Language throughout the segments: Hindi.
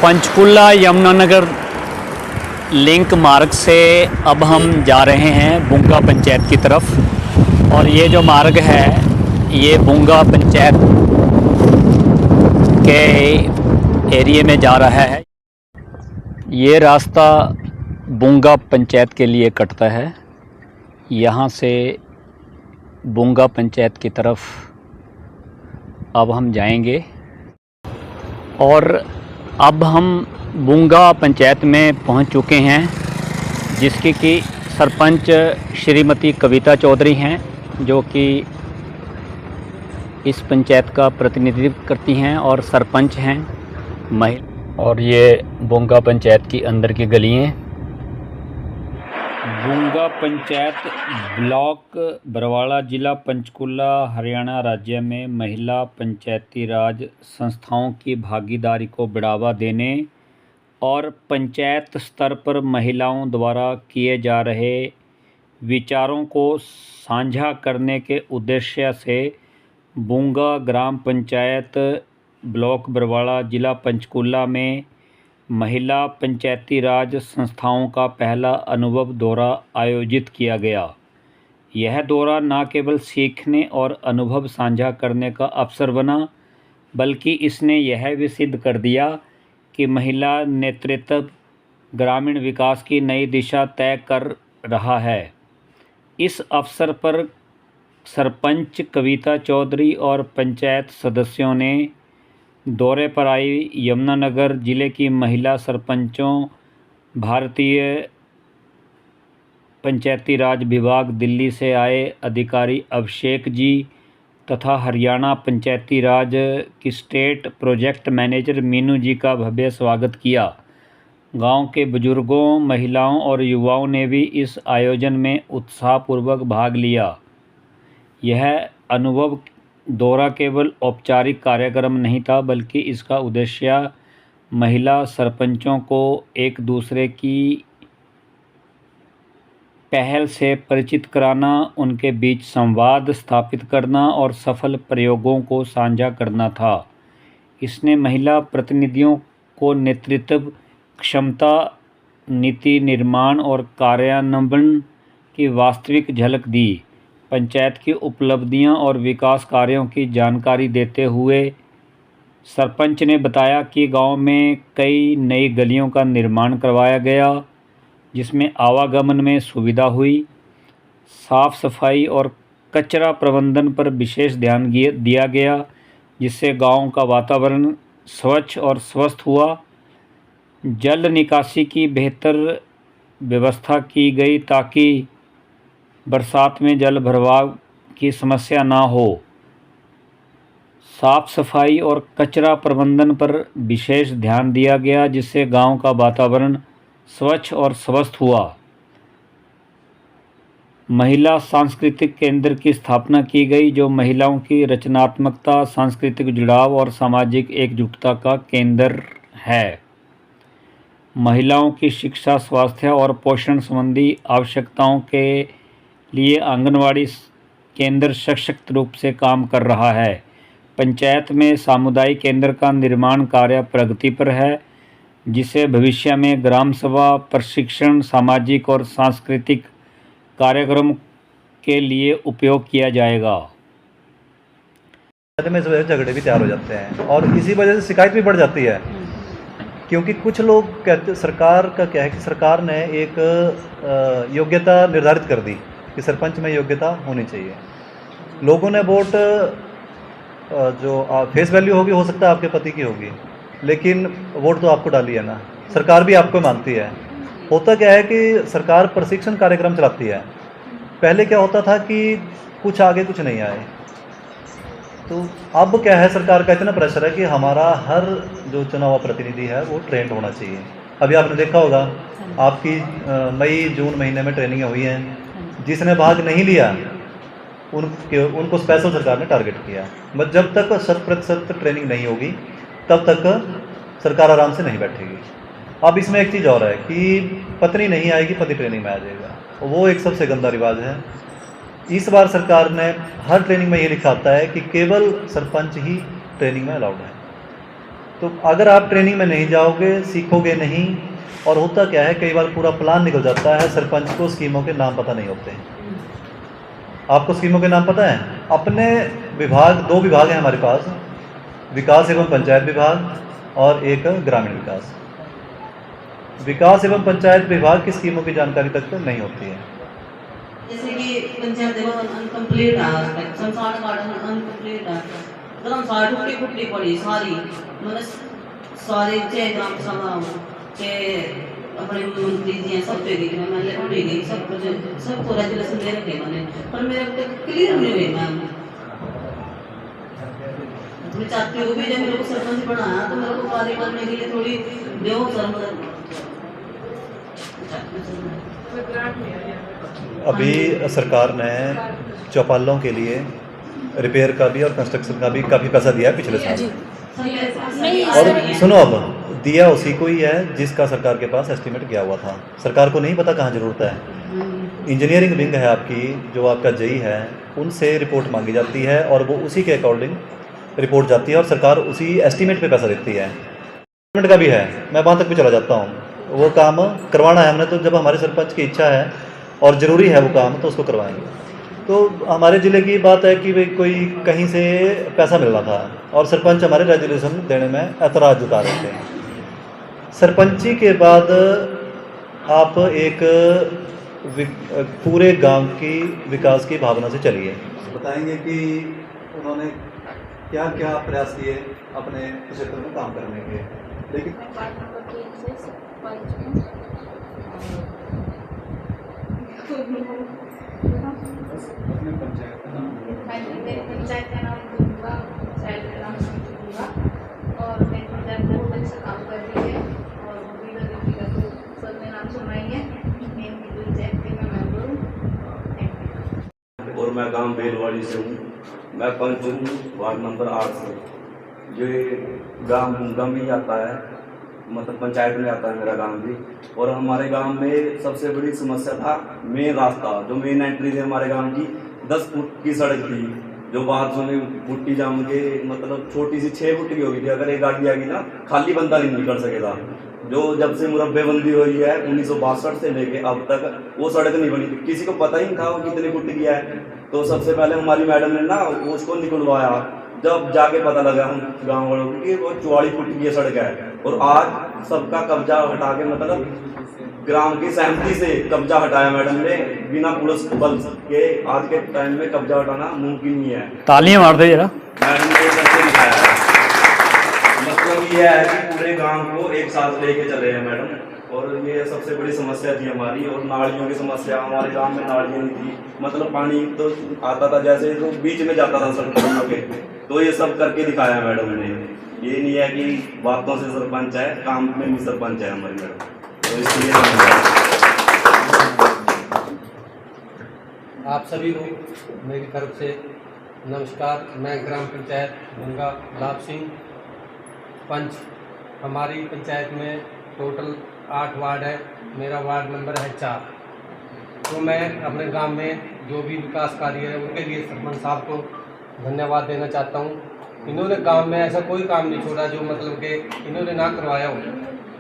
पंचकुला यमुनानगर लिंक मार्ग से अब हम जा रहे हैं बुंगा पंचायत की तरफ। और ये जो मार्ग है ये बुंगा पंचायत के एरिए में जा रहा है। ये रास्ता बुंगा पंचायत के लिए कटता है। यहाँ से बुंगा पंचायत की तरफ अब हम जाएंगे। और अब हम बुंगा पंचायत में पहुंच चुके हैं, जिसकी कि सरपंच श्रीमती कविता चौधरी हैं, जो कि इस पंचायत का प्रतिनिधित्व करती हैं और सरपंच हैं महिला। और ये बुंगा पंचायत की अंदर की गली हैं। बुंगा पंचायत ब्लॉक बरवाड़ा, ज़िला पंचकुला, हरियाणा राज्य में महिला पंचायती राज संस्थाओं की भागीदारी को बढ़ावा देने और पंचायत स्तर पर महिलाओं द्वारा किए जा रहे विचारों को साझा करने के उद्देश्य से बुंगा ग्राम पंचायत ब्लॉक बरवाड़ा, ज़िला पंचकुला में महिला पंचायती राज संस्थाओं का पहला अनुभव दौरा आयोजित किया गया। यह दौरा न केवल सीखने और अनुभव साझा करने का अवसर बना, बल्कि इसने यह भी सिद्ध कर दिया कि महिला नेतृत्व ग्रामीण विकास की नई दिशा तय कर रहा है। इस अवसर पर सरपंच कविता चौधरी और पंचायत सदस्यों ने दौरे पर आई यमुनानगर जिले की महिला सरपंचों, भारतीय पंचायती राज विभाग दिल्ली से आए अधिकारी अभिषेक जी तथा हरियाणा पंचायती राज की स्टेट प्रोजेक्ट मैनेजर मीनू जी का भव्य स्वागत किया। गांव के बुजुर्गों, महिलाओं और युवाओं ने भी इस आयोजन में उत्साहपूर्वक भाग लिया। यह अनुभव दौरा केवल औपचारिक कार्यक्रम नहीं था, बल्कि इसका उद्देश्य महिला सरपंचों को एक दूसरे की पहल से परिचित कराना, उनके बीच संवाद स्थापित करना और सफल प्रयोगों को साझा करना था। इसने महिला प्रतिनिधियों को नेतृत्व क्षमता, नीति निर्माण और कार्यान्वयन की वास्तविक झलक दी। पंचायत की उपलब्धियां और विकास कार्यों की जानकारी देते हुए सरपंच ने बताया कि गांव में कई नई गलियों का निर्माण करवाया गया, जिसमें आवागमन में सुविधा हुई। साफ सफाई और कचरा प्रबंधन पर विशेष ध्यान दिया गया, जिससे गांव का वातावरण स्वच्छ और स्वस्थ हुआ। जल निकासी की बेहतर व्यवस्था की गई ताकि बरसात में जल भराव की समस्या ना हो। साफ सफाई और कचरा प्रबंधन पर विशेष ध्यान दिया गया, जिससे गांव का वातावरण स्वच्छ और स्वस्थ हुआ। महिला सांस्कृतिक केंद्र की स्थापना की गई, जो महिलाओं की रचनात्मकता, सांस्कृतिक जुड़ाव और सामाजिक एकजुटता का केंद्र है। महिलाओं की शिक्षा, स्वास्थ्य और पोषण संबंधी आवश्यकताओं के लिए आंगनवाड़ी केंद्र सशक्त रूप से काम कर रहा है। पंचायत में सामुदायिक केंद्र का निर्माण कार्य प्रगति पर है, जिसे भविष्य में ग्राम सभा, प्रशिक्षण, सामाजिक और सांस्कृतिक कार्यक्रम के लिए उपयोग किया जाएगा। में इस वजह से झगड़े भी तैयार हो जाते हैं और इसी वजह से शिकायत भी बढ़ जाती है, क्योंकि कुछ लोग कहते, सरकार का क्या है कि सरकार ने एक योग्यता निर्धारित कर दी कि सरपंच में योग्यता होनी चाहिए। लोगों ने वोट जो फेस वैल्यू होगी, हो सकता है आपके पति की होगी, लेकिन वोट तो आपको डाली है ना, सरकार भी आपको मानती है। होता क्या है कि सरकार प्रशिक्षण कार्यक्रम चलाती है। पहले क्या होता था कि कुछ आगे कुछ नहीं आए, तो अब क्या है, सरकार का इतना प्रेशर है कि हमारा हर जो चुना हुआ प्रतिनिधि है वो ट्रेंड होना चाहिए। अभी आपने देखा होगा, आपकी मई जून महीने में ट्रेनिंग हुई हैं। जिसने भाग नहीं लिया उनको स्पेशल सरकार ने टारगेट किया। बट जब तक 100% ट्रेनिंग नहीं होगी तब तक सरकार आराम से नहीं बैठेगी। अब इसमें एक चीज़ और है कि पत्नी नहीं आएगी, पति ट्रेनिंग में आ जाएगा, वो एक सबसे गंदा रिवाज है। इस बार सरकार ने हर ट्रेनिंग में ये लिखा आता है कि केवल सरपंच ही ट्रेनिंग में अलाउड है। तो अगर आप ट्रेनिंग में नहीं जाओगे, सीखोगे नहीं, और होता क्या है कई बार पूरा प्लान निकल जाता है, सरपंच को स्कीमों के नाम पता नहीं होते हैं। आपको स्कीमों के नाम पता है? अपने विभाग, 2 विभाग हैं हमारे पास, विकास एवं पंचायत विभाग और एक ग्रामीण विकास। विकास एवं पंचायत विभाग की स्कीमों की जानकारी तक नहीं होती है। जैसे कि पंचायत एवं अनकम्प्लीट है, शमशान घाट अनकम्प्लीट है, धर्मशाला टूटी फूटी पड़ी सारी, मैंने सारी चाहे ग्राम सभा चाहे अपने मंत्री जी हैं सब जगह में मैंने उड़ी गई, सब कुछ सबको रेजुलेशन दे रखे मैंने, पर मेरे अब तक क्लियर नहीं हुई। मैम मैं चाहती हूँ भी जब मेरे को सरपंच बनाया तो मेरे को कार्य करने के लिए थोड़ी दो सर मदद। अभी सरकार ने चौपालों के लिए रिपेयर का भी और कंस्ट्रक्शन का भी काफ़ी पैसा दिया है पिछले साल। और सुनो, अब दिया उसी को ही है जिसका सरकार के पास एस्टीमेट गया हुआ था। सरकार को नहीं पता कहाँ ज़रूरत है। इंजीनियरिंग विंग है आपकी, जो आपका जेई है, उनसे रिपोर्ट मांगी जाती है और वो उसी के अकॉर्डिंग रिपोर्ट जाती है और सरकार उसी एस्टीमेट पे पैसा देती है। एस्टीमेट का भी है, मैं वहाँ तक भी चला जाता हूँ, वो काम करवाना है हमने, तो जब हमारे सरपंच की इच्छा है और ज़रूरी है वो काम तो उसको करवाएंगे। तो हमारे ज़िले की बात है कि भाई कोई कहीं से पैसा मिल रहा था और सरपंच हमारे रेजुलेशन देने में ऐतराज़ जता रहे थे। सरपंची के बाद आप एक पूरे गांव की विकास की भावना से चलिए। बताएंगे कि उन्होंने क्या क्या प्रयास किए अपने क्षेत्र में काम करने के, लेकिन मेरी पंचायत का नाम दूंगा, पंचायत का नाम दूंगा, और मेरी पंचायत बहुत अच्छा काम कर रही है और वीरा देवी का तो सबने नाम सुना ही है। मेरी पंचायत के मैं मेंबर हूँ और मैं गांव बेलवाड़ी से हूँ। मैं पंच हूँ वार्ड नंबर 8 से। ये गांव मुंगा में ही आता है, मतलब पंचायत में आता है मेरा गांव भी। और हमारे गांव में सबसे बड़ी समस्या था मेन रास्ता, जो मेन एंट्री थी हमारे गांव की 10 फुट की सड़क थी, जो बाथरूम में पुट्टी जाम के मतलब छोटी सी 6 फुट की होगी थी। अगर एक गाड़ी आ गई ना, खाली बंदा नहीं निकल सकेगा। जो जब से मुरब्बेबंदी हुई है 1962 से लेके अब तक वो सड़क नहीं बनी थी, किसी को पता ही नहीं था वो कितने फुट की है। तो सबसे पहले हमारी मैडम ने ना उसको निकलवाया, जब जाके पता लगा हम गाँव वालों को कि वो 44 फुट की सड़क है। और आज सबका कब्जा हटा के, मतलब ग्राम की सहमति से कब्जा हटाया मैडम ने, बिना पुलिस बल के। आज के टाइम में कब्जा हटाना मुमकिन नहीं है। तालियां मार दो जरा। मैडम ने करके दिखाया है। मतलब ये है कि पूरे गांव को एक साथ लेके चले हैं मैडम। और ये सबसे बड़ी समस्या थी हमारी। और नालियों की समस्या, हमारे गांव में नालियाँ नहीं थी, मतलब पानी तो आता था जैसे तो बीच में जाता था सड़कों के। तो ये सब करके दिखाया मैडम ने। ये नहीं है कि बातों से सरपंच है, काम में भी सरपंच है हमारी मैडम। तो इसलिए आप सभी को मेरी तरफ से नमस्कार। मैं ग्राम पंचायत गंगा लाभ सिंह, पंच। हमारी पंचायत में टोटल 8 वार्ड है, मेरा वार्ड नंबर है 4। तो मैं अपने गांव में जो भी विकास कार्य है उनके लिए सरपंच साहब को धन्यवाद देना चाहता हूं। इन्होंने गांव में ऐसा कोई काम नहीं छोड़ा जो मतलब कि इन्होंने ना करवाया हो।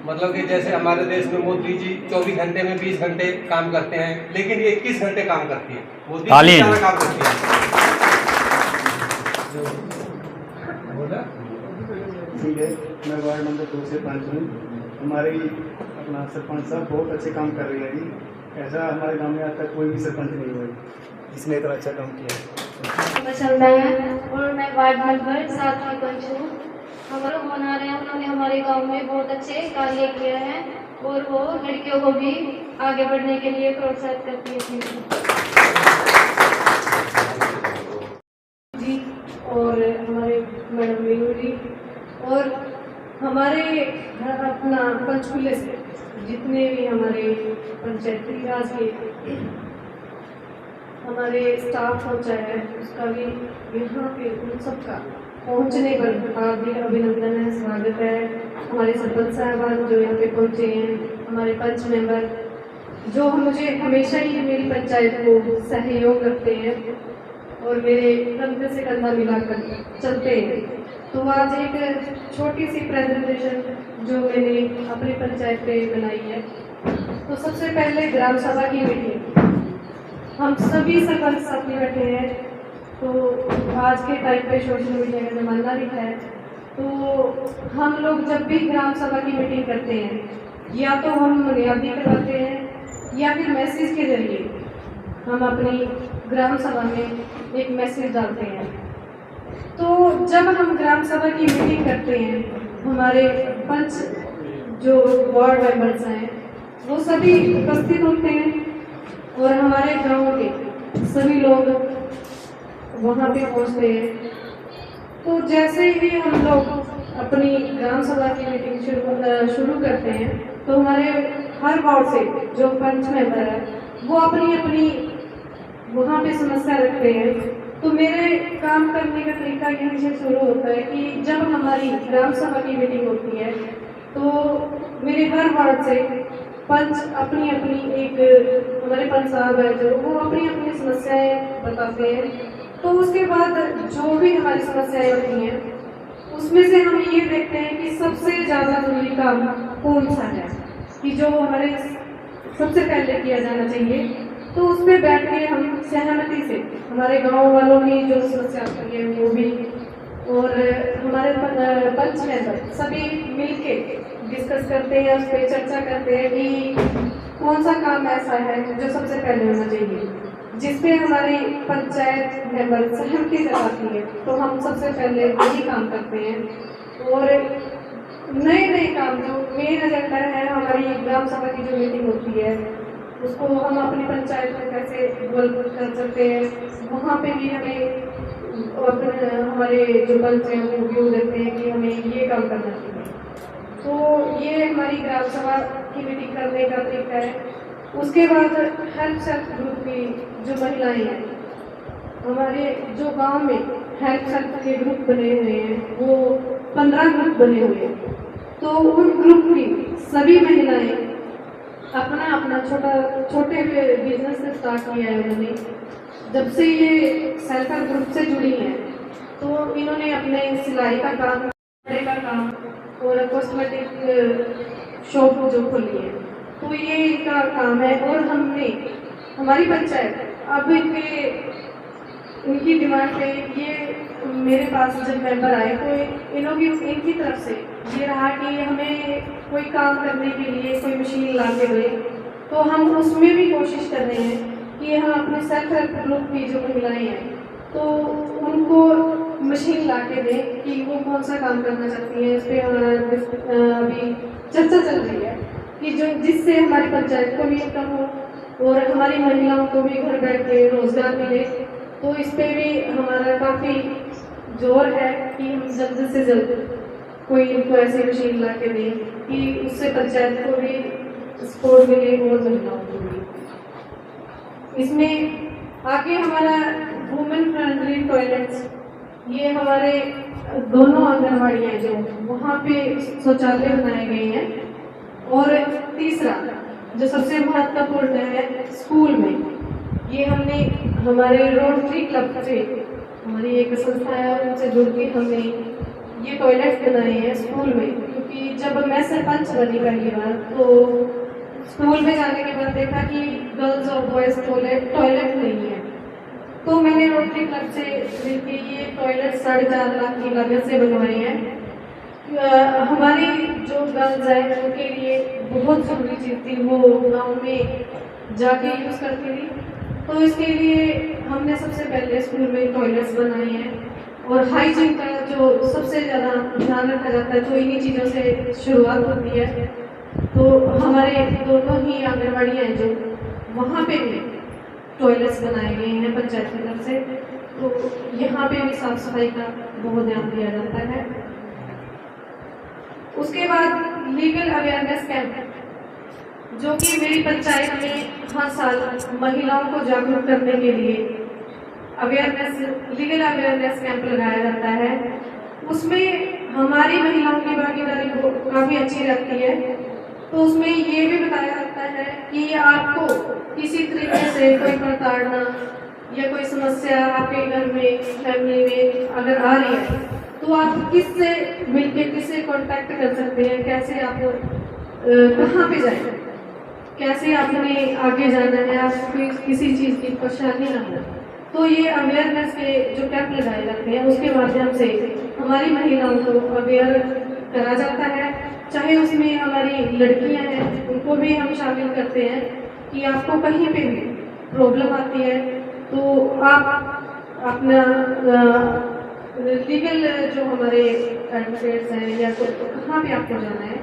मतलब कि जैसे हमारे देश में मोदी जी 24 घंटे में 20 घंटे काम करते हैं, लेकिन ये 21 घंटे काम करती है। मोदी जी ज़्यादा काम करती है। ठीक है, मैं वार्ड नंबर 2 से पंच हूँ। हमारी अपना सरपंच साहब बहुत अच्छे काम कर रही है जी। ऐसा हमारे गांव में आज तक कोई भी सरपंच नहीं हुआ जिसने इतना अच्छा काम किया। पसंद है। और मैं वार्ड नंबर 7 की पंच हूँ। हमारे बना रहे हैं, उन्होंने हमारे गांव में बहुत अच्छे कार्य किए हैं और वो लड़कियों को भी आगे बढ़ने के लिए प्रोत्साहित करती है जी। और हमारे मैडम मीनू जी और हमारे अपना पंचकूले से जितने भी हमारे पंचायती राज के हमारे स्टाफ हो चाहे उसका भी यहाँ पे उन सबका पहुँचने पर हार्दिक अभिनंदन है, स्वागत है। हमारे सरपंच साहबान जो यहाँ पे पहुँचे हैं, हमारे पंच मेंबर जो मुझे हमेशा ही मेरी पंचायत को सहयोग करते हैं और मेरे कंधे से कंधा मिलाकर चलते हैं। तो आज एक छोटी सी प्रेजेंटेशन जो मैंने अपनी पंचायत पे बनाई है। तो सबसे पहले ग्राम सभा की मीटिंग, हम सभी सरपंच साथ में बैठे हैं। तो आज के टाइम पे सोशल मीडिया का ज़माना भी है, तो हम लोग जब भी ग्राम सभा की मीटिंग करते हैं, या तो हम बुनियादी करवाते हैं या फिर मैसेज के जरिए हम अपनी ग्राम सभा में एक मैसेज डालते हैं। तो जब हम ग्राम सभा की मीटिंग करते हैं, हमारे पंच जो वार्ड मेंबर्स हैं वो सभी उपस्थित होते हैं और हमारे गांव के सभी लोग वहाँ पे पहुँचते हैं। तो जैसे ही हम लोग अपनी ग्राम सभा की मीटिंग शुरू करते हैं, तो हमारे हर वार्ड से जो पंच मेंबर है वो अपनी अपनी वहाँ पे समस्या रखते हैं। तो मेरे काम करने का तरीका यहीं से शुरू होता है कि जब हमारी ग्राम सभा की मीटिंग होती है, तो मेरे हर वार्ड से पंच अपनी अपनी एक हमारे पंच साहब है जो वो अपनी अपनी समस्याएं बताते हैं। तो उसके बाद जो भी हमारी समस्याएं होती हैं उसमें से हम ये देखते हैं कि सबसे ज़्यादा जरूरी काम कौन सा है कि जो हमारे सबसे पहले किया जाना चाहिए। तो उस पर बैठ के हम सहमति से हमारे गांव वालों की जो समस्या होती है वो भी, और हमारे पंच मेंबर सभी मिलके डिस्कस करते हैं, उस पर चर्चा करते हैं कि कौन सा काम ऐसा है जो सबसे पहले होना चाहिए, जिसपे हमारी पंचायत मेंबर सहमति जताती है। तो हम सबसे पहले वही काम करते हैं। और नए नए काम जो मेन एजेंडा है हमारी ग्राम सभा की जो मीटिंग होती है उसको हम अपनी पंचायत में कैसे डेवलप कर सकते हैं, वहाँ पे भी हमें हमारे जो पंच हैं वो व्यू देते हैं कि हमें ये काम करना चाहिए। तो ये हमारी ग्राम सभा की मीटिंग करने का तरीका है। उसके बाद हेल्प सेल्फ ग्रुप की जो महिलाएं हैं, हमारे जो गांव में हेल्प सेल्फ के ग्रुप बने हुए हैं वो 15 ग्रुप बने हुए हैं। तो उन ग्रुप की सभी महिलाएं अपना अपना छोटे बिजनेस से स्टार्ट किया है उन्होंने। जब से ये सेल्फ हेल्प ग्रुप से जुड़ी हैं तो इन्होंने अपने सिलाई का काम, कपड़े का काम और कॉस्मेटिक शॉप जो खोली है, तो ये इनका काम है। और हमने हमारी पंचायत अब इनकी डिमांड पे ये मेरे पास जब मेंबर आए तो इनकी तरफ से ये रहा कि हमें कोई काम करने के लिए कोई मशीन ला के दे। तो हम उसमें भी कोशिश कर रहे हैं कि हम अपने सेल्फ हेल्प ग्रुप की जो महिलाएं हैं तो उनको मशीन ला के दें कि वो कौन सा काम करना चाहती हैं। इस पर हमारा अभी चर्चा चल रही है कि जो जिससे हमारी पंचायत को भी इनकम हो और हमारी महिलाओं को भी घर बैठ के रोजगार मिले। तो इस पर भी हमारा काफ़ी जोर है कि हम जल्द से जल्द कोई इनको ऐसी मशीन ला के दें कि उससे पंचायत को भी सपोर्ट मिले और महिलाओं को भी। इसमें आगे हमारा वुमेन फ्रेंडली टॉयलेट्स, ये हमारे दोनों आंगनबाड़ियाँ जो वहाँ पे शौचालय बनाए गए हैं। और तीसरा जो सबसे महत्वपूर्ण है स्कूल में, ये हमने हमारे रोटरी क्लब से, हमारी एक संस्था है उनसे जुड़ के हमने ये टॉयलेट बनाए हैं स्कूल में। क्योंकि जब मैं सरपंच बनी पहली बार तो स्कूल में जाने के बाद देखा कि गर्ल्स और बॉयज़ टॉयलेट नहीं है। तो मैंने रोटरी क्लब से मिलकर ये टॉयलेट 4.5 लाख की लागत से बनवाए हैं। हमारी जो गर्ल्स हैं उनके लिए बहुत ज़रूरी चीज़ थी, वो गाँव में जाके यूज़ करती थी। तो इसके लिए हमने सबसे पहले स्कूल में टॉयलेट्स बनाए हैं। और हाइजीन का जो सबसे ज़्यादा ध्यान रखा जाता है तो इन्हीं चीज़ों से शुरुआत होती है। तो हमारे दोनों ही आंगनबाड़ियाँ हैं जो वहाँ पे भी टॉयलेट्स बनाए गए हैं पंचायत की तरफ से। तो यहाँ पे भी साफ सफाई का बहुत ध्यान दिया जाता है। उसके बाद लीगल अवेयरनेस कैंप, जो कि मेरी पंचायत में हर साल महिलाओं को जागरूक करने के लिए लीगल अवेयरनेस कैंप लगाया जाता है। उसमें हमारी महिलाओं की भागीदारी काफ़ी अच्छी रहती है। तो उसमें ये भी बताया जाता है कि आपको किसी तरीके से कोई प्रताड़ना या कोई समस्या आपके घर में, फैमिली में अगर आ रही है तो आप किससे मिलके किससे कांटेक्ट कर सकते हैं, कैसे आप कहाँ पे जाएं, कैसे आपने आगे जाना है, आपको किसी चीज़ की परेशानी ना हो। तो ये अवेयरनेस के जो कैंप लगाए जाते हैं उसके माध्यम से हमारी महिलाओं को अवेयर करा जाता है। चाहे उसमें हमारी लड़कियां हैं उनको भी हम शामिल करते हैं कि आपको कहीं पे भी प्रॉब्लम आती है तो आप अपना लीगल जो हमारे एडवोकेट्स हैं या तो कहाँ पे आपको जाना है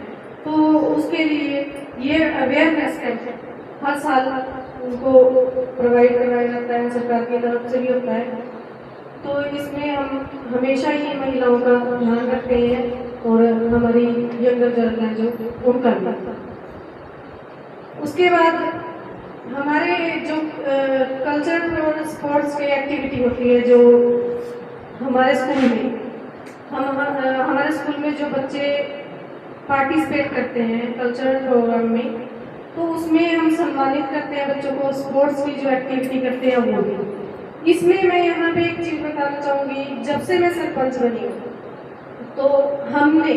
तो उसके लिए ये अवेयरनेस कैंप हर साल उनको प्रोवाइड करवाया जाता है, सरकार की तरफ से भी होता है। तो इसमें हम हमेशा ही महिलाओं का ध्यान रखते हैं और हमारी यंगर जनरेशन जो उनका भी। उसके बाद हमारे जो कल्चरल और स्पोर्ट्स की एक्टिविटी होती है जो हमारे स्कूल में हमारे स्कूल में जो बच्चे पार्टिसिपेट करते हैं कल्चरल प्रोग्राम में तो उसमें हम सम्मानित करते हैं बच्चों को, स्पोर्ट्स की जो एक्टिविटी करते हैं वो भी। इसमें मैं यहाँ पे एक चीज़ बताना चाहूँगी, जब से मैं सरपंच बनी हूँ तो हमने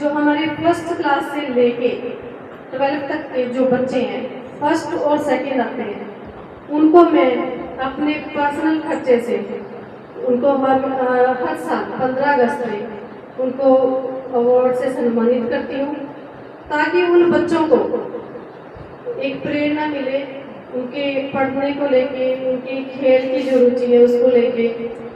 जो हमारे फर्स्ट क्लास से लेके 12th तक के जो बच्चे हैं फर्स्ट और सेकंड आते हैं उनको मैं अपने पर्सनल खर्चे से उनको हर साल 15 अगस्त में उनको अवार्ड से सम्मानित करती हूँ ताकि उन बच्चों को एक प्रेरणा मिले उनके पढ़ने को लेके, उनकी खेल की जो रुचि है उसको लेके।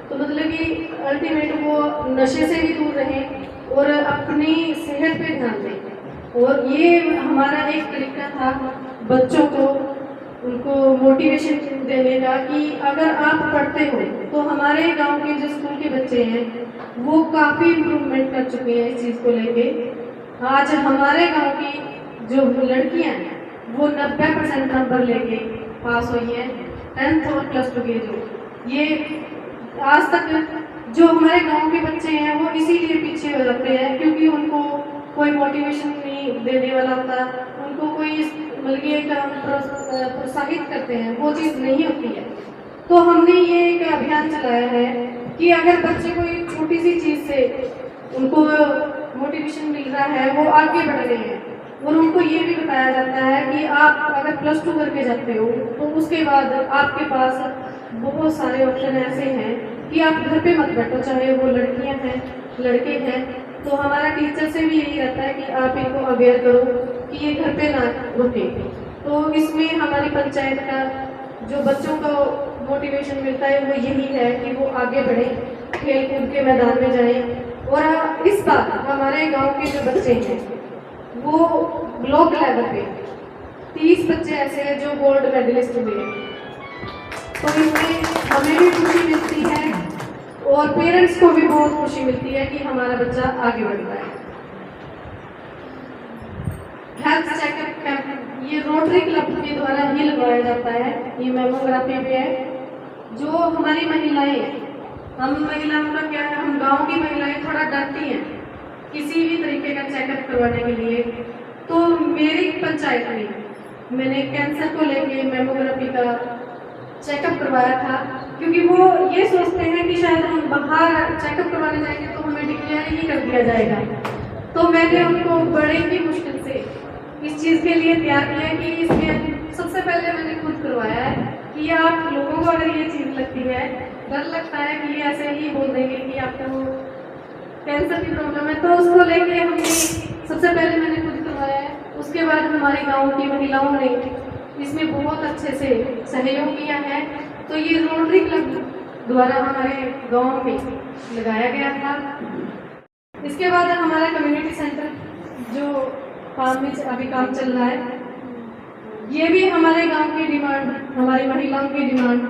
तो मतलब कि अल्टीमेट वो नशे से भी दूर रहें और अपनी सेहत पे ध्यान दें। और ये हमारा एक तरीका था बच्चों को उनको मोटिवेशन देने का कि अगर आप पढ़ते हो तो हमारे गांव के जो स्कूल के बच्चे हैं वो काफ़ी इम्प्रूवमेंट कर चुके हैं इस चीज़ को लेके। आज हमारे गांव की जो लड़कियां हैं वो 90% नंबर लेके पास हुई हैं 10th और +2 के जो ये आज तक जो हमारे गांव के बच्चे हैं वो इसीलिए पीछे हो जाते हैं क्योंकि उनको कोई मोटिवेशन नहीं देने वाला होता, उनको कोई मतलब ये प्रोत्साहित करते हैं वो चीज़ नहीं होती है। तो हमने ये एक अभियान चलाया है कि अगर बच्चे को एक छोटी सी चीज़ से उनको मोटिवेशन मिल रहा है वो आगे बढ़ रहे हैं और उनको ये भी बताया जाता है कि आप अगर +2 करके जाते हो तो उसके बाद आपके पास बहुत सारे ऑप्शन ऐसे हैं कि आप घर पे मत बैठो, चाहे वो लड़कियां हैं लड़के हैं। तो हमारा टीचर से भी यही रहता है कि आप इनको अवेयर करो कि ये घर पे ना रुके। तो इसमें हमारी पंचायत का जो बच्चों को मोटिवेशन मिलता है वो यही है कि वो आगे बढ़े, खेल कूद के मैदान में जाएं। और इस बार हमारे गांव के जो बच्चे हैं वो ब्लॉक लेवल पे 30 बच्चे ऐसे हैं जो गोल्ड मेडलिस्ट हुए हैं। तो इसमें हमें भी खुशी मिलती है और पेरेंट्स को भी बहुत खुशी मिलती है कि हमारा बच्चा आगे बढ़ रहा है। हेल्थ चेकअप कैंप ये रोटरी क्लब के द्वारा ही लगाया जाता है। ये मेमोग्राफी पे है जो हमारी महिलाएं, हम महिलाओं का क्या है, हम गांव की महिलाएं थोड़ा डरती हैं किसी भी तरीके का चेकअप करवाने के लिए। तो मेरी पंचायत में मैंने कैंसर को लेके मेमोग्राफी का चेकअप करवाया था क्योंकि वो ये सोचते हैं कि शायद हम बाहर चेकअप करवाने जाएंगे तो हमें डिक्लेयर ही कर दिया जाएगा। तो मैंने उनको बड़े ही मुश्किल से इस चीज़ के लिए तैयार किया कि इसमें सबसे पहले मैंने खुद करवाया है कि आप लोगों को अगर ये चीज़ लगती है, डर लगता है कि ये ऐसे ही बोल देंगे कि आपको कैंसर की प्रॉब्लम है, तो उसको लेके हमने सबसे पहले मैंने खुद करवाया है। उसके बाद हमारे गांव की महिलाओं ने इसमें बहुत अच्छे से सहयोग किया है। तो ये रोटरी क्लब द्वारा हमारे गांव में लगाया गया था। इसके बाद हमारा कम्युनिटी सेंटर जो काम में अभी काम चल रहा है, ये भी हमारे गांव की डिमांड, हमारी महिलाओं की डिमांड,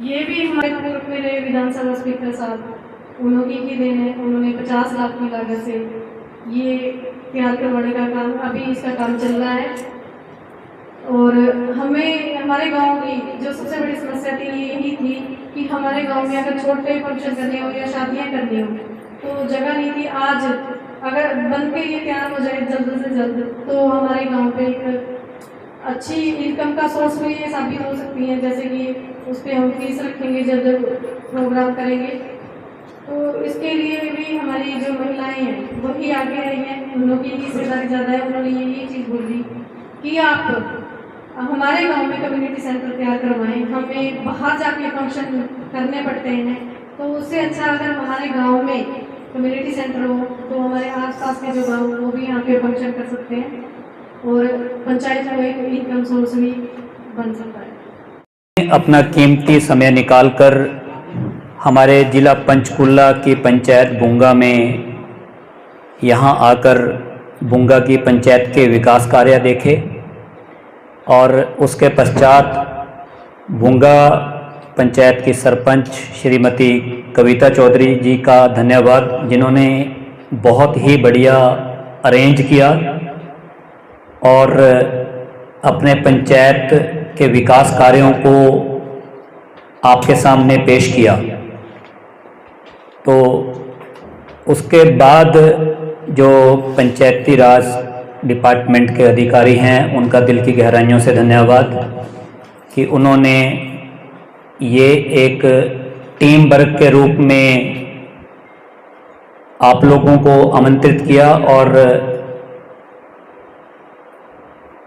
ये भी हमारे पूर्व मेरे विधानसभा स्पीकर साहब उन्होंने ही देन है। उन्होंने 50 लाख की लागत से ये तैयार करवाने का काम, अभी इसका काम चल रहा है। और हमें हमारे गांव की जो सबसे बड़ी समस्या थी यही थी कि हमारे गांव में अगर छोटे फंक्शन करने हो या शादियां करनी हो तो जगह नहीं थी। आज अगर बन के ये तैयार हो जाए जल्द से जल्द तो हमारे गांव पे एक अच्छी इनकम का सोर्स भी ये साबित हो सकती है। जैसे कि उस पर हम फीस रखेंगे जब प्रोग्राम करेंगे तो इसके लिए भी हमारी जो महिलाएं हैं वही आगे आई हैं, उन लोगों की हिस्सेदारी ज़्यादा है। उन्होंने ये चीज़ बोली कि आप हमारे गांव में कम्युनिटी सेंटर तैयार करवाएं, हमें बाहर जाके फंक्शन करने पड़ते हैं, तो उससे अच्छा अगर हमारे गांव में कम्युनिटी सेंटर हो तो हमारे आसपास के जो गांव वो भी यहाँ पे फंक्शन कर सकते हैं और पंचायत को एक इनकम सोर्स भी बन सकता है। अपना कीमती समय निकालकर हमारे ज़िला पंचकुला की पंचायत बुंगा में यहाँ आकर बुंगा की पंचायत के विकास कार्य देखे और उसके पश्चात बुंगा पंचायत की सरपंच श्रीमती कविता चौधरी जी का धन्यवाद, जिन्होंने बहुत ही बढ़िया अरेंज किया और अपने पंचायत के विकास कार्यों को आपके सामने पेश किया। तो उसके बाद जो पंचायती राज डिपार्टमेंट के अधिकारी हैं उनका दिल की गहराइयों से धन्यवाद कि उन्होंने ये एक टीम वर्क के रूप में आप लोगों को आमंत्रित किया और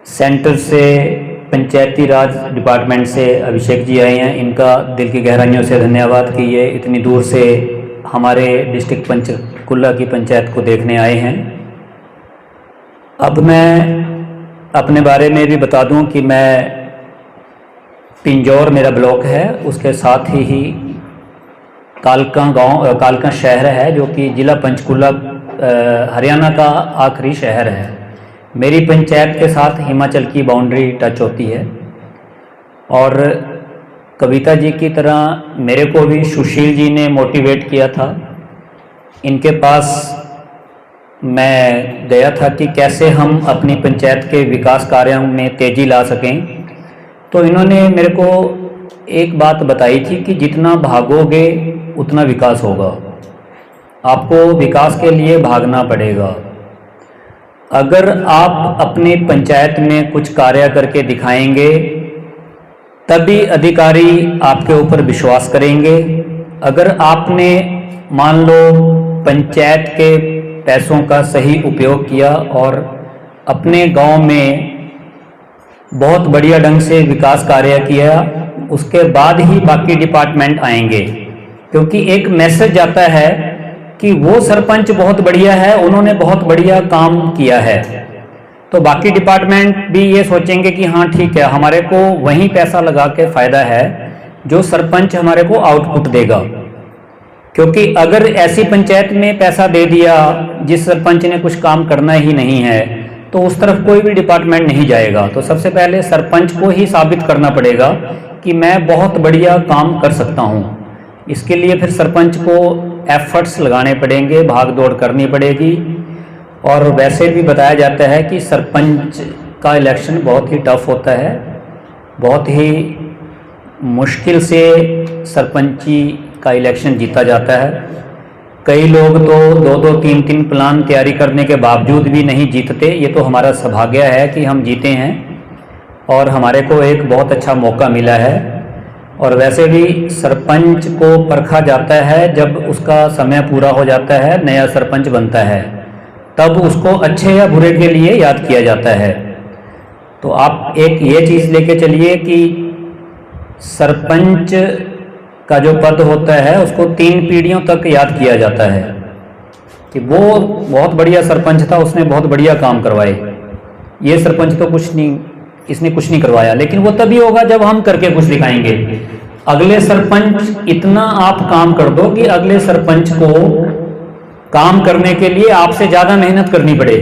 सेंटर से पंचायती राज डिपार्टमेंट से अभिषेक जी आए हैं, इनका दिल की गहराइयों से धन्यवाद कि ये इतनी दूर से हमारे डिस्ट्रिक्ट पंचकुला की पंचायत को देखने आए हैं। अब मैं अपने बारे में भी बता दूं कि मैं पिंजौर मेरा ब्लॉक है, उसके साथ ही कालका शहर है जो कि ज़िला पंचकुला हरियाणा का आखिरी शहर है। मेरी पंचायत के साथ हिमाचल की बाउंड्री टच होती है और कविता जी की तरह मेरे को भी सुशील जी ने मोटिवेट किया था। इनके पास मैं गया था कि कैसे हम अपनी पंचायत के विकास कार्यों में तेज़ी ला सकें, तो इन्होंने मेरे को एक बात बताई थी कि जितना भागोगे उतना विकास होगा, आपको विकास के लिए भागना पड़ेगा। अगर आप अपनी पंचायत में कुछ कार्य करके दिखाएंगे तभी अधिकारी आपके ऊपर विश्वास करेंगे। अगर आपने मान लो पंचायत के पैसों का सही उपयोग किया और अपने गांव में बहुत बढ़िया ढंग से विकास कार्य किया, उसके बाद ही बाकी डिपार्टमेंट आएंगे, क्योंकि एक मैसेज आता है कि वो सरपंच बहुत बढ़िया है, उन्होंने बहुत बढ़िया काम किया है, तो बाकी डिपार्टमेंट भी ये सोचेंगे कि हाँ ठीक है, हमारे को वहीं पैसा लगा के फ़ायदा है जो सरपंच हमारे को आउटपुट देगा। क्योंकि अगर ऐसी पंचायत में पैसा दे दिया जिस सरपंच ने कुछ काम करना ही नहीं है तो उस तरफ कोई भी डिपार्टमेंट नहीं जाएगा। तो सबसे पहले सरपंच को ही साबित करना पड़ेगा कि मैं बहुत बढ़िया काम कर सकता हूँ। इसके लिए फिर सरपंच को एफर्ट्स लगाने पड़ेंगे, भाग दौड़ करनी पड़ेगी। और वैसे भी बताया जाता है कि सरपंच का इलेक्शन बहुत ही टफ होता है, बहुत ही मुश्किल से सरपंची का इलेक्शन जीता जाता है। कई लोग तो 2-2, 3-3 प्लान तैयारी करने के बावजूद भी नहीं जीतते। ये तो हमारा सौभाग्य है कि हम जीते हैं और हमारे को एक बहुत अच्छा मौका मिला है। और वैसे भी सरपंच को परखा जाता है जब उसका समय पूरा हो जाता है, नया सरपंच बनता है, तब उसको अच्छे या बुरे के लिए याद किया जाता है। तो आप एक ये चीज़ लेके चलिए कि सरपंच का जो पद होता है उसको 3 पीढ़ियों तक याद किया जाता है कि वो बहुत बढ़िया सरपंच था, उसने बहुत बढ़िया काम करवाए। ये सरपंच तो कुछ नहीं, इसने कुछ नहीं करवाया, लेकिन वो तभी होगा जब हम करके कुछ दिखाएंगे। अगले सरपंच इतना आप काम कर दो कि अगले सरपंच को काम करने के लिए आपसे ज़्यादा मेहनत करनी पड़े,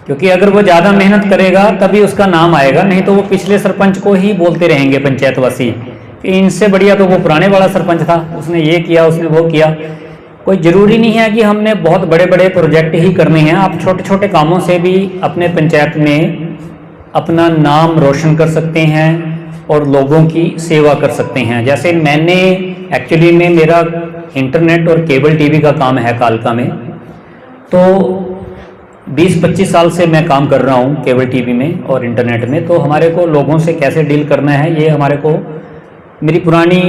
क्योंकि अगर वो ज़्यादा मेहनत करेगा तभी उसका नाम आएगा, नहीं तो वो पिछले सरपंच को ही बोलते रहेंगे पंचायतवासी कि इनसे बढ़िया तो वो पुराने वाला सरपंच था, उसने ये किया, उसने वो किया। कोई ज़रूरी नहीं है कि हमने बहुत बड़े बड़े प्रोजेक्ट ही करने हैं, आप छोटे छोटे कामों से भी अपने पंचायत में अपना नाम रोशन कर सकते हैं और लोगों की सेवा कर सकते हैं। जैसे मैंने एक्चुअली में मेरा इंटरनेट और केबल टीवी का काम है कालका में, तो 20-25 साल से मैं काम कर रहा हूँ केबल टीवी में और इंटरनेट में। तो हमारे को लोगों से कैसे डील करना है ये हमारे को मेरी पुरानी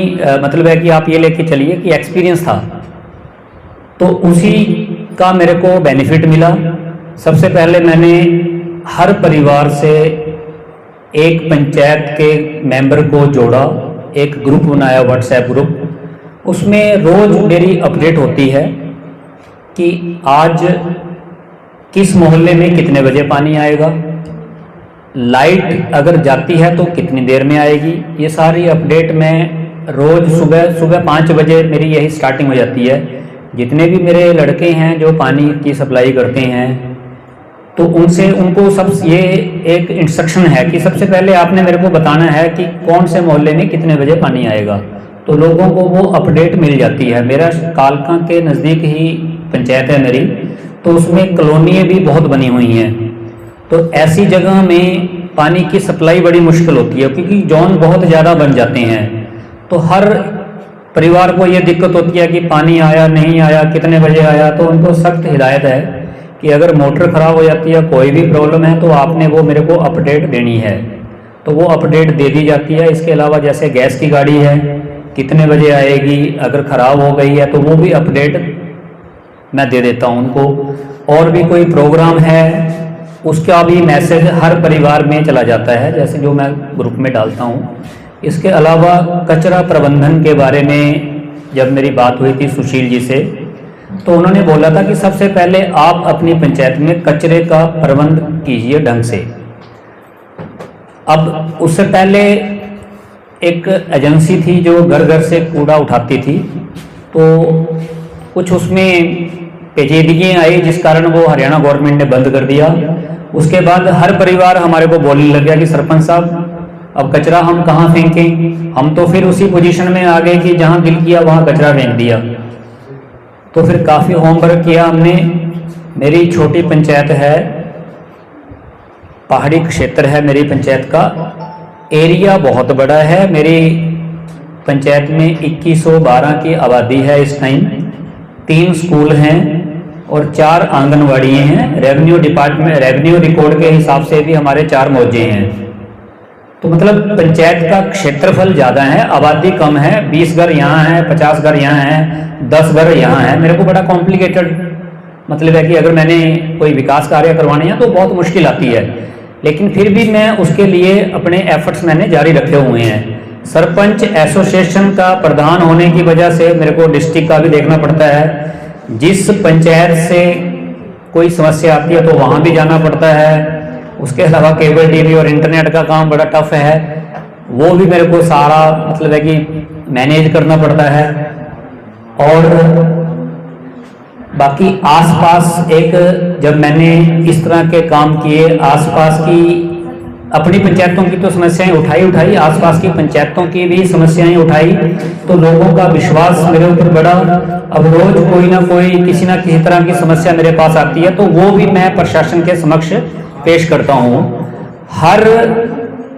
मतलब है कि आप ये लेके चलिए कि एक्सपीरियंस था। तो उसी का मेरे को बेनिफिट मिला। सबसे पहले मैंने हर परिवार से एक पंचायत के मेंबर को जोड़ा, एक ग्रुप बनाया, व्हाट्सएप ग्रुप। उसमें रोज़ मेरी अपडेट होती है कि आज किस मोहल्ले में कितने बजे पानी आएगा, लाइट अगर जाती है तो कितनी देर में आएगी। ये सारी अपडेट मैं रोज़ सुबह 5 बजे मेरी यही स्टार्टिंग हो जाती है। जितने भी मेरे लड़के हैं जो पानी की सप्लाई करते हैं, तो उनको सब ये एक इंस्ट्रक्शन है कि सबसे पहले आपने मेरे को बताना है कि कौन से मोहल्ले में कितने बजे पानी आएगा। तो लोगों को वो अपडेट मिल जाती है। मेरा कालका के नज़दीक ही पंचायत है मेरी, तो उसमें कॉलोनियाँ भी बहुत बनी हुई हैं। तो ऐसी जगह में पानी की सप्लाई बड़ी मुश्किल होती है, क्योंकि जोन बहुत ज़्यादा बन जाते हैं। तो हर परिवार को ये दिक्कत होती है कि पानी आया नहीं आया, कितने बजे आया। तो उनको सख्त हिदायत है कि अगर मोटर ख़राब हो जाती है, कोई भी प्रॉब्लम है, तो आपने वो मेरे को अपडेट देनी है। तो वो अपडेट दे दी जाती है। इसके अलावा जैसे गैस की गाड़ी है, कितने बजे आएगी, अगर ख़राब हो गई है तो वो भी अपडेट मैं दे देता हूँ उनको। और भी कोई प्रोग्राम है उसका भी मैसेज हर परिवार में चला जाता है, जैसे जो मैं ग्रुप में डालता हूँ। इसके अलावा कचरा प्रबंधन के बारे में जब मेरी बात हुई थी सुशील जी से, तो उन्होंने बोला था कि सबसे पहले आप अपनी पंचायत में कचरे का प्रबंध कीजिए ढंग से। अब उससे पहले एक एजेंसी थी जो घर घर से कूड़ा उठाती थी, तो कुछ उसमें पेचीदगियाँ आई जिस कारण वो हरियाणा गवर्नमेंट ने बंद कर दिया। उसके बाद हर परिवार हमारे को बोलने लग गया कि सरपंच साहब अब कचरा हम कहाँ फेंकें। हम तो फिर उसी पोजीशन में आ गए कि जहाँ दिल किया वहाँ कचरा फेंक दिया। तो फिर काफ़ी होमवर्क किया हमने। मेरी छोटी पंचायत है, पहाड़ी क्षेत्र है मेरी पंचायत का, एरिया बहुत बड़ा है। मेरी पंचायत में 2112 की आबादी है इस टाइम। 3 स्कूल हैं और 4 आंगनवाड़ी हैं। रेवेन्यू डिपार्टमेंट, रेवेन्यू रिकॉर्ड के हिसाब से भी हमारे 4 मौजे हैं। तो मतलब पंचायत का क्षेत्रफल ज़्यादा है, आबादी कम है। 20 घर यहाँ हैं, 50 घर यहाँ हैं, 10 घर यहाँ हैं। मेरे को बड़ा कॉम्प्लिकेटेड मतलब है कि अगर मैंने कोई विकास कार्य करवाने हैं तो बहुत मुश्किल आती है, लेकिन फिर भी मैं उसके लिए अपने एफर्ट्स मैंने जारी रखे हुए हैं। सरपंच एसोसिएशन का प्रधान होने की वजह से मेरे को डिस्ट्रिक्ट का भी देखना पड़ता है। जिस पंचायत से कोई समस्या आती है तो वहाँ भी जाना पड़ता है। उसके अलावा केबल टीवी और इंटरनेट का काम बड़ा टफ है, वो भी मेरे को सारा मतलब है कि मैनेज करना पड़ता है। और बाकी आसपास एक जब मैंने इस तरह के काम किए, आसपास की अपनी पंचायतों की तो समस्याएं उठाई, आसपास की पंचायतों की भी समस्याएं उठाई, तो लोगों का विश्वास मेरे ऊपर बढ़ा। अब रोज कोई ना कोई किसी ना किसी तरह की समस्या मेरे पास आती है, तो वो भी मैं प्रशासन के समक्ष पेश करता हूँ। हर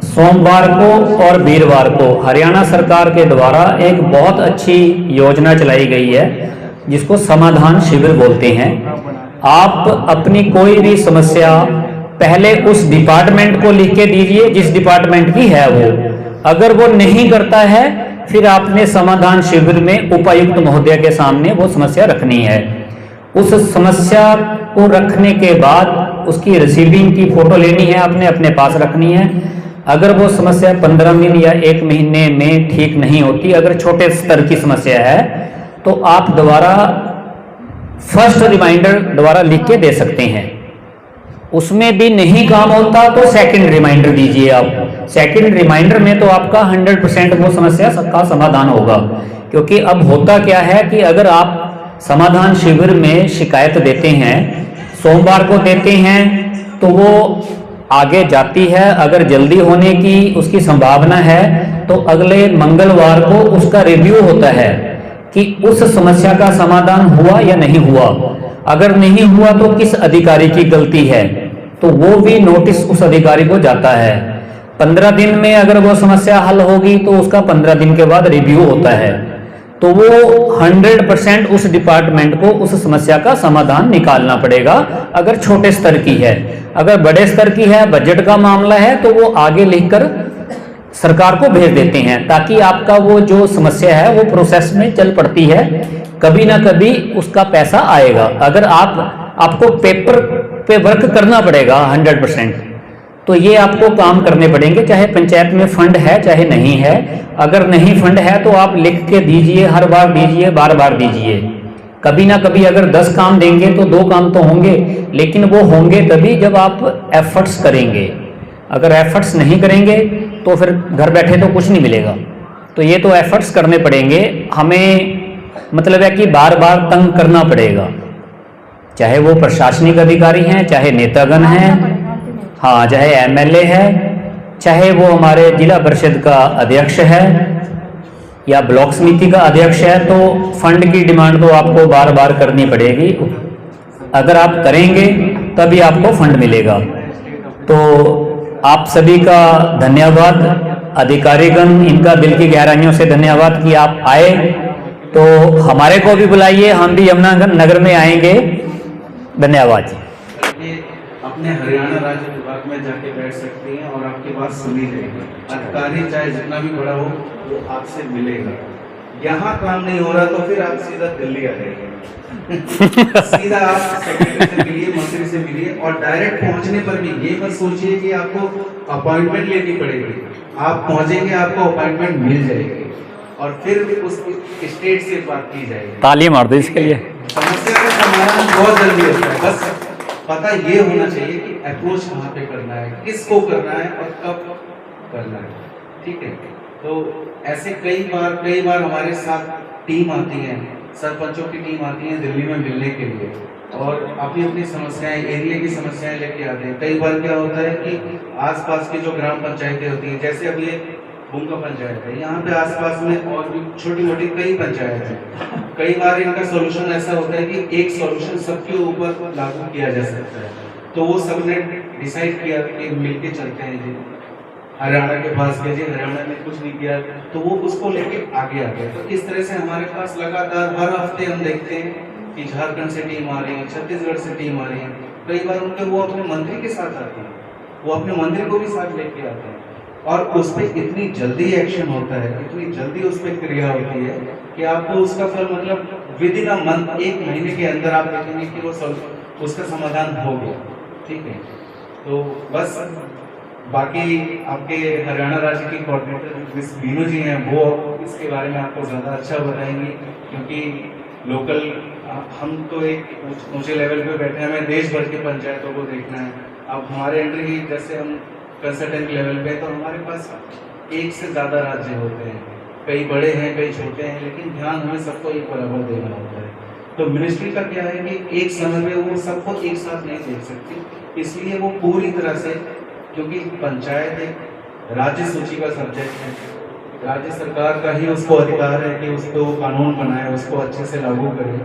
सोमवार को और वीरवार को हरियाणा सरकार के द्वारा एक बहुत अच्छी योजना चलाई गई है जिसको समाधान शिविर बोलते हैं। आप अपनी कोई भी समस्या पहले उस डिपार्टमेंट को लिख के दीजिए जिस डिपार्टमेंट की है वो, अगर वो नहीं करता है फिर आपने समाधान शिविर में उपायुक्त महोदय के सामने वो समस्या रखनी है। उस समस्या को रखने के बाद उसकी रिसीविंग की फोटो लेनी है, आपने अपने पास रखनी है। अगर वो समस्या 15 दिन या 1 महीने में ठीक नहीं होती, अगर छोटे स्तर की समस्या है, तो आप दोबारा फर्स्ट रिमाइंडर दोबारा लिख के दे सकते हैं। उसमें भी नहीं काम होता तो सेकंड रिमाइंडर दीजिए आप। सेकंड रिमाइंडर में तो आपका 100% वो समस्या का समाधान होगा। क्योंकि अब होता क्या है कि अगर आप समाधान शिविर में शिकायत देते हैं, सोमवार को देते हैं, तो वो आगे जाती है। अगर जल्दी होने की उसकी संभावना है तो अगले मंगलवार को उसका रिव्यू होता है कि उस समस्या का समाधान हुआ या नहीं हुआ। अगर नहीं हुआ तो किस अधिकारी की गलती है, तो वो भी नोटिस उस अधिकारी को जाता है। 15 दिन में अगर वो समस्या हल होगी तो उसका 15 दिन के बाद रिव्यू होता है। तो वो 100% उस डिपार्टमेंट को उस समस्या का समाधान निकालना पड़ेगा अगर छोटे स्तर की है। अगर बड़े स्तर की है, बजट का मामला है, तो वो आगे लिखकर सरकार को भेज देते हैं, ताकि आपका वो जो समस्या है वो प्रोसेस में चल पड़ती है, कभी ना कभी उसका पैसा आएगा। अगर आपको पेपर पे वर्क करना पड़ेगा 100%, तो ये आपको काम करने पड़ेंगे, चाहे पंचायत में फंड है चाहे नहीं है। अगर नहीं फंड है तो आप लिख के दीजिए, हर बार दीजिए, बार बार दीजिए। कभी ना कभी अगर 10 काम देंगे तो 2 काम तो होंगे, लेकिन वो होंगे तभी जब आप एफर्ट्स करेंगे। अगर एफर्ट्स नहीं करेंगे तो फिर घर बैठे तो कुछ नहीं मिलेगा। तो ये तो एफर्ट्स करने पड़ेंगे हमें, मतलब है कि बार बार तंग करना पड़ेगा, चाहे वो प्रशासनिक अधिकारी हैं, चाहे नेतागण हैं, हाँ, चाहे एमएलए है, चाहे वो हमारे जिला परिषद का अध्यक्ष है या ब्लॉक समिति का अध्यक्ष है। तो फंड की डिमांड तो आपको बार बार करनी पड़ेगी। अगर आप करेंगे तभी आपको फंड मिलेगा। तो आप सभी का धन्यवाद, अधिकारीगण, इनका दिल की गहराइयों से धन्यवाद कि आप आए। तो हमारे को भी बुलाइए, हम भी यमुनानगर में आएंगे। धन्यवाद जी। अपने हरियाणा राज्य विभाग में जाके बैठ सकती हैं और आपकी बात सुनी जाएगी। अधिकारी चाहे जितना भी बड़ा हो वो आपसे मिलेगा। यहाँ काम नहीं हो रहा तो फिर आप सीधा दिल्ली आ जाइए सीधा आप सेक्रेटरी से मिलिए, मंत्री से मिलिए, और डायरेक्ट पहुंचने पर भी ये मत सोचिए कि आपको अपॉइंटमेंट लेनी पड़ेगी। आप पहुंचेंगे, आपको अपॉइंटमेंट मिल जाएगी और फिर उस स्टेट से बात की जाएगी। ताली मार दो इसके लिए। समस्या का समाधान बहुत जल्दी होता है, बस पता ये होना चाहिए कि अप्रोच कहाँ पे करना है, किसको करना है और कब करना है। ठीक है, तो ऐसे कई बार हमारे साथ टीम आती है, सरपंचों की टीम आती है दिल्ली में मिलने के लिए और अपनी अपनी समस्याएं, एरिया की समस्याएं लेके आते हैं। कई बार क्या होता है कि आसपास की जो ग्राम पंचायतें होती हैं, जैसे अब ये बुंगा पंचायत है, यहाँ पे आसपास में और भी छोटी मोटी कई पंचायत हैं। कई बार इनका सॉल्यूशन ऐसा होता है कि एक सॉल्यूशन सबके ऊपर लागू किया जा सकता है, तो वो सबने डिसाइड किया कि मिलके चलते हैं जी, हरियाणा के पास गए जी, हरियाणा ने कुछ नहीं किया तो वो उसको लेके आगे आ गए। तो इस तरह से हमारे पास लगातार हर हफ्ते हम देखते हैं कि झारखंड से टीम आ रही है, छत्तीसगढ़ से टीम आ रही है। कई बार उनके वो अपने मंत्री के साथ आते हैं, वो अपने मंत्री को भी साथ लेके आते हैं और उस पर इतनी जल्दी एक्शन होता है, इतनी जल्दी उस पर क्रिया होती है कि आपको उसका फल मतलब विद इन अ मंथ, 1 महीने के अंदर आप देखेंगे कि वो उसका समाधान हो गया। ठीक है, तो बस बाकी आपके हरियाणा राज्य की कोऑर्डिनेटर मिस बीनू जी हैं, वो इसके बारे में आपको ज़्यादा अच्छा बताएंगी, क्योंकि लोकल हम तो एक ऊंचे लेवल पे बैठे हैं, हमें देश भर की पंचायतों को देखना है। अब हमारे अंडर ही जैसे हम कंसल्टेंट लेवल पे, तो हमारे पास 1 से ज़्यादा राज्य होते हैं, कई बड़े हैं कई छोटे हैं, लेकिन ध्यान हमें सबको एक बराबर देना होता है। तो मिनिस्ट्री का क्या है कि एक समय में वो सबको एक साथ नहीं देख सकती, इसलिए वो पूरी तरह से, क्योंकि पंचायत एक राज्य सूची का सब्जेक्ट है, राज्य सरकार का ही उसको अधिकार है कि उसको कानून बनाए, उसको अच्छे से लागू करे,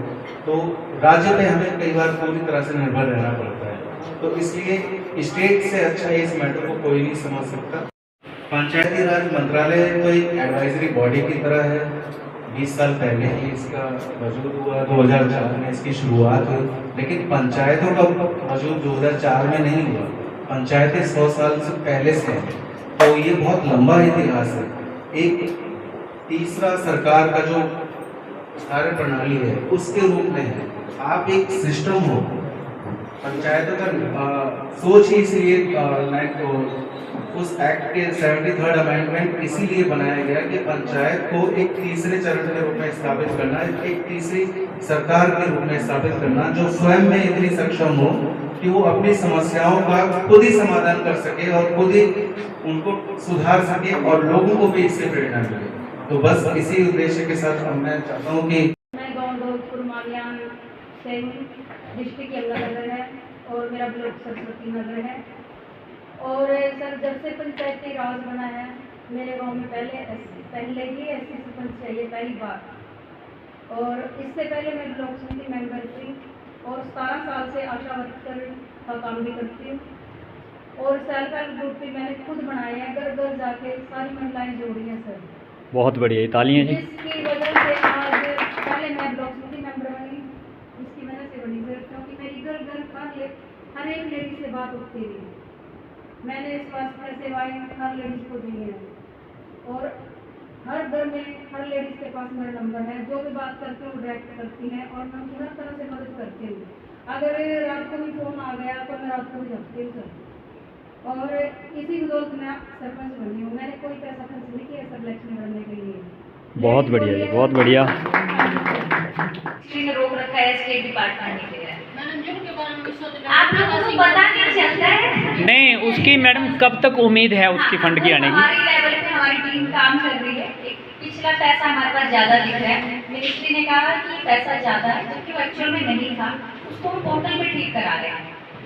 तो राज्य पे हमें कई बार पूरी तरह से निर्भर रहना पड़ता है। तो इसलिए स्टेट से अच्छा इस मैटर को कोई नहीं समझ सकता। पंचायती राज मंत्रालय तो एक एडवाइजरी बॉडी की तरह है। 20 साल पहले ही इसका वजूद हुआ, 2004 में इसकी शुरुआत हुई, लेकिन पंचायतों का वजूद 2004 में नहीं हुआ, पंचायतें 100 साल से पहले से हैं। तो ये बहुत लंबा इतिहास है। एक तीसरा सरकार का जो कार्य प्रणाली है उसके रूप में है, आप एक सिस्टम हो। पंचायतों का सोच ही इसलिए उस एक्ट के 73rd अमेंडमेंट इसीलिए बनाया गया कि पंचायत को एक तीसरे चरण के रूप में स्थापित करना, एक तीसरी सरकार के रूप में स्थापित करना जो स्वयं में इतनी सक्षम हो कि वो अपनी समस्याओं का खुद ही समाधान कर सके और खुद ही उनको सुधार सके और लोगों को भी इससे प्रेरणा मिले। तो बस इसी उद्देश्य के साथ मैं चाहता हूँ कि मैं गाँव दौलतपुर मालियान से डिस्ट्रिक्ट यमुनानगर है और मेरा ब्लॉक सरस्वती नगर है। और सर, जब से पंचायती राज बना है मेरे गांव में पहले ही ऐसी सरपंच चाहिए पहली बार, और इससे पहले मैं ब्लॉक समिति मेंबर थी और 17 साल से आशा वर्कर का काम भी करती हूँ और सेल्फ हेल्प ग्रुप भी मैंने खुद बनाए हैं, घर घर जाके सारी महिलाएं जोड़ी हैं सर। बहुत बढ़िया, तालियां जी। जिसकी वजह से आज पहले मैं ब्लॉक समिति मेंबर बनी, इसकी वजह से बनी सर, क्योंकि मेरी घर घर हर एक लेडी से बात होती रही। मैंने स्वास्थ्य सेवाएं हर लेडीज को दी हैं और हर घर में हर लेडीज़ के पास मेरा नंबर है, जो भी बात करती हूँ वो डायरेक्ट करती हैं और मैं उनकी हर तरह से मदद करती हूँ। अगर रात को भी फ़ोन आ गया तो मैं रात को भी जगती हूँ सर। और इसी बदौलत मैं सरपंच बनी हूँ। मैंने कोई पैसा खर्च नहीं किया सब इलेक्शन लड़ने के लिए। बहुत बढ़िया जी, बहुत बढ़िया। ने रोक रखा है स्टेट डिपार्टमेंट के लिए। आप लोगों को पता नहीं चलता है? नहीं, उसकी मैडम कब तक उम्मीद है उसकी फंड की आने की? हमारी लेवल पे हमारी टीम काम कर रही है। एक पिछला पैसा हमारे पास ज़्यादा दिख रहा है, मिनिस्ट्री ने कहा कि पैसा ज़्यादा है जबकि वो एक्चुअल में नहीं था, उसको हम पोर्टल पे ठीक करा रहे हैं।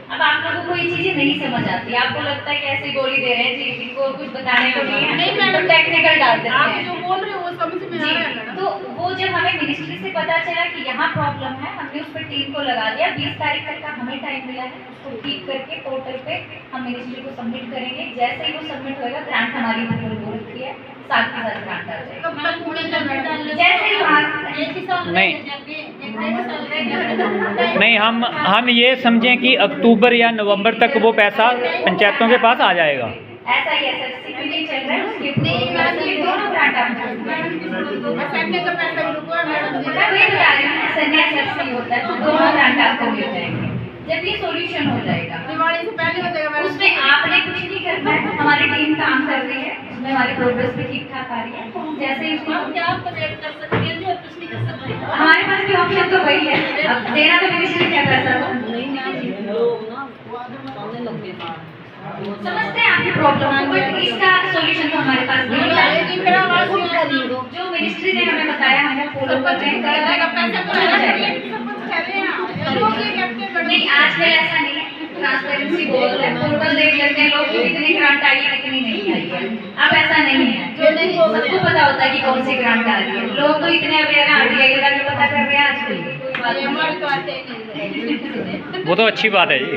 अब आप लोगों को ये चीज़ें नहीं समझ आती, आपको लगता है कि ऐसे गोली दे रहे हैं जी, इनको कुछ बताने को नहीं है, नहीं मैडम टेक्निकल डाल देते हैं। आप जो बोल रहे हो वो समझ में आ रहा है। तो वो जब हमें मिनिस्ट्री से पता चला कि यहाँ प्रॉब्लम है, हमने उस पर टीम को लगा दिया। 20 तारीख तक का हमें टाइम मिला है, उसको ठीक करके पोर्टल पे हम मिनिस्ट्री को सबमिट करेंगे। जैसे ही वो सबमिट होएगा, ग्रांट हमारी हो रखी है, साथ के साथ ग्रांट आ जाएगा। जैसे ही नहीं, हम ये समझें कि अक्टूबर या नवंबर तक वो पैसा पंचायतों के पास आ जाएगा। ऐसा ही एसएससी के लिए चल रहा है, उसके दोनों ग्रांट आ जाएंगे। मैं वही बता रही हूँ, एसएससी होता है तो दोनों ग्रांट आपको मिल जाएंगे जब ये सॉल्यूशन हो जाएगा। दिवाली से पहले हो जाएगा। उसमें आपने कुछ नहीं करना है, हमारी टीम काम कर रही है, उसमें हमारी प्रोग्रेस भी ठीक ठाक आ रही है। तो जैसे ही उसको क्या आप वेट कर सकते हैं और कुछ नहीं कर सकते, हमारे पास भी ऑप्शन तो वही है। अब देना तो मिनिस्ट्री क्या कर सकता है, समझते हैं आपकी प्रॉब्लम, बट इसका सॉल्यूशन तो हमारे पास नहीं है। जो मिनिस्ट्री ने हमें बताया हमें फॉलो कर रहे हैं। नहीं, आजकल ऐसा नहीं है, ट्रांसपेरेंसी बहुत है, पोर्टल देख लेते हैं लोग कितनी ग्रांट आई है कितनी नहीं आई है। अब ऐसा नहीं है, सबको पता होता है कि कौन सी ग्रांट आ रही है। लोग तो इतने अवेयर हैं, आरटीआई का जो पता कर रहे हैं आजकल। वो तो अच्छी बात है जी।